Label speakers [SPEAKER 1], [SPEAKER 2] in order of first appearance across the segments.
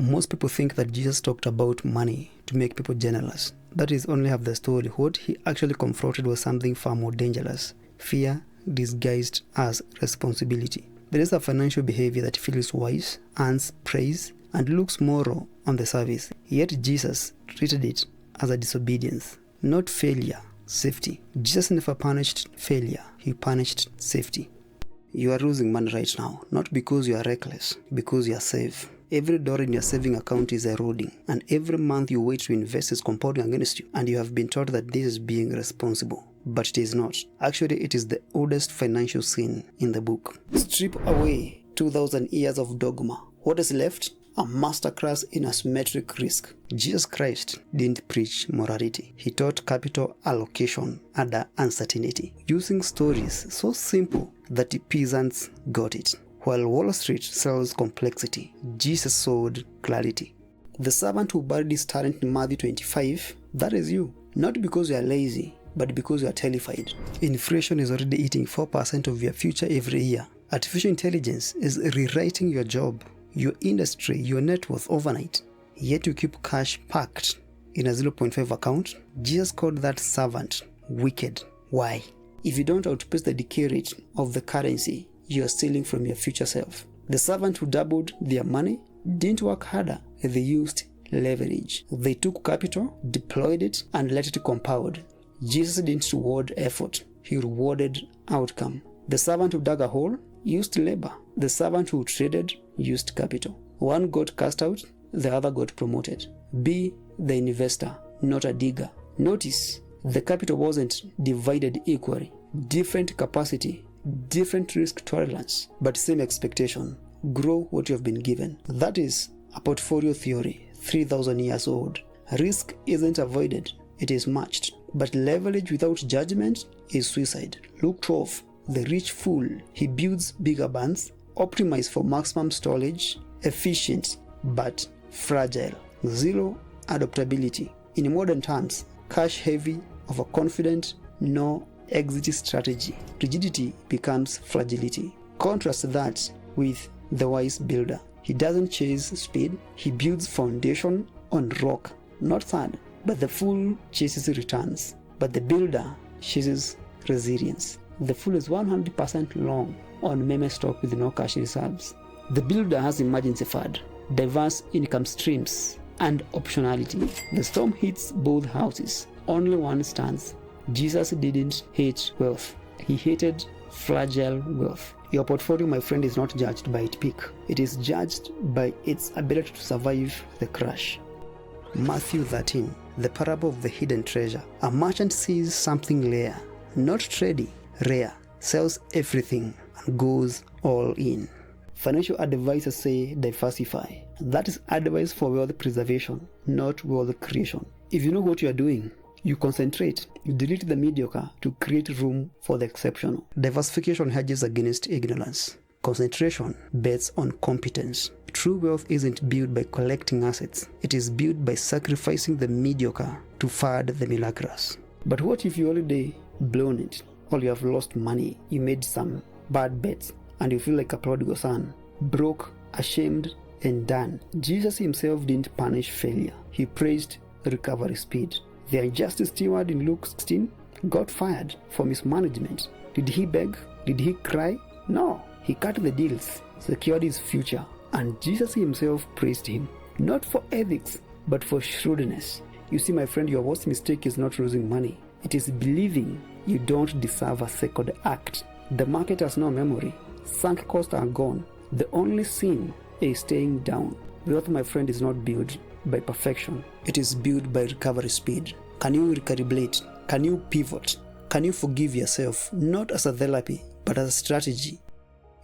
[SPEAKER 1] Most people think that Jesus talked about money to make people generous. That is only half the story. What he actually confronted was something far more dangerous: fear disguised as responsibility. There is a financial behavior that feels wise, earns praise, and looks moral on the surface. Yet Jesus treated it as a disobedience, not failure, safety. Jesus never punished failure, he punished safety. You are losing money right now, not because you are reckless, because you are safe. Every dollar in your saving account is eroding, and every month you wait to invest is compounding against you, and you have been taught that this is being responsible. But it is not. Actually, it is the oldest financial sin in the book. Strip away 2,000 years of dogma. What is left? A masterclass in asymmetric risk. Jesus Christ didn't preach morality. He taught capital allocation under uncertainty, using stories so simple that the peasants got it. While Wall Street sells complexity, Jesus sold clarity. The servant who buried his talent in Matthew 25, that is you. Not because you are lazy, but because you are terrified. Inflation is already eating 4% of your future every year. Artificial intelligence is rewriting your job, your industry, your net worth overnight. Yet you keep cash packed in a 0.5 account. Jesus called that servant wicked. Why? If you don't outpace the decay rate of the currency, you are stealing from your future self. The servant who doubled their money didn't work harder. They used leverage. They took capital, deployed it, and let it compound. Jesus didn't reward effort. He rewarded outcome. The servant who dug a hole used labor. The servant who traded used capital. One got cast out, the other got promoted. Be the investor, not a digger. Notice, the capital wasn't divided equally. Different capacity, different risk tolerance, but same expectation. Grow what you have been given. That is a portfolio theory, 3,000 years old. Risk isn't avoided, it is matched. But leverage without judgment is suicide. Luke 12, the rich fool, he builds bigger barns, optimized for maximum storage, efficient but fragile. Zero adaptability. In modern terms, cash heavy, overconfident, no exit strategy. Rigidity becomes fragility. Contrast that with the wise builder. He doesn't chase speed, he builds foundation on rock, not sand. But the fool chases returns. But the builder chases resilience. The fool is 100% long on meme stock with no cash reserves. The builder has emergency fund, diverse income streams, and optionality. The storm hits both houses. Only one stands. Jesus didn't hate wealth. He hated fragile wealth. Your portfolio, my friend, is not judged by its peak. It is judged by its ability to survive the crash. Matthew 13, the parable of the hidden treasure. A merchant sees something rare, not trendy, rare, sells everything and goes all in. Financial advisors say diversify. That is advice for wealth preservation, not wealth creation. If you know what you are doing, you concentrate, you delete the mediocre to create room for the exceptional. Diversification hedges against ignorance. Concentration bets on competence. True wealth isn't built by collecting assets. It is built by sacrificing the mediocre to fund the miraculous. But what if you already blown it? Or you have lost money, you made some bad bets, and you feel like a prodigal son, broke, ashamed, and done. Jesus himself didn't punish failure. He praised recovery speed. The unjust steward in Luke 16 got fired for mismanagement. Did he beg? Did he cry? No. He cut the deals, secured his future, and Jesus himself praised him. Not for ethics, but for shrewdness. You see, my friend, your worst mistake is not losing money. It is believing you don't deserve a second act. The market has no memory. Sunk costs are gone. The only sin is staying down. Wealth, my friend, is not built by perfection. It is built by recovery speed. Can you recalibrate? Can you pivot? Can you forgive yourself? Not as a therapy, but as a strategy.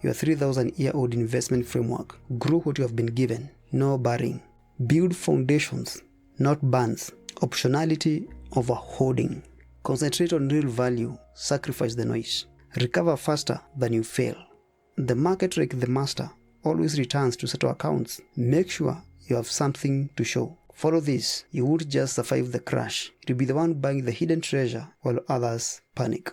[SPEAKER 1] Your 3,000-year-old investment framework. Grow what you have been given. No borrowing. Build foundations, not bands. Optionality over hoarding. Concentrate on real value. Sacrifice the noise. Recover faster than you fail. The market, like the master, always returns to settle accounts. Make sure you have something to show. Follow this. You won't just survive the crash. You'll be the one buying the hidden treasure while others panic.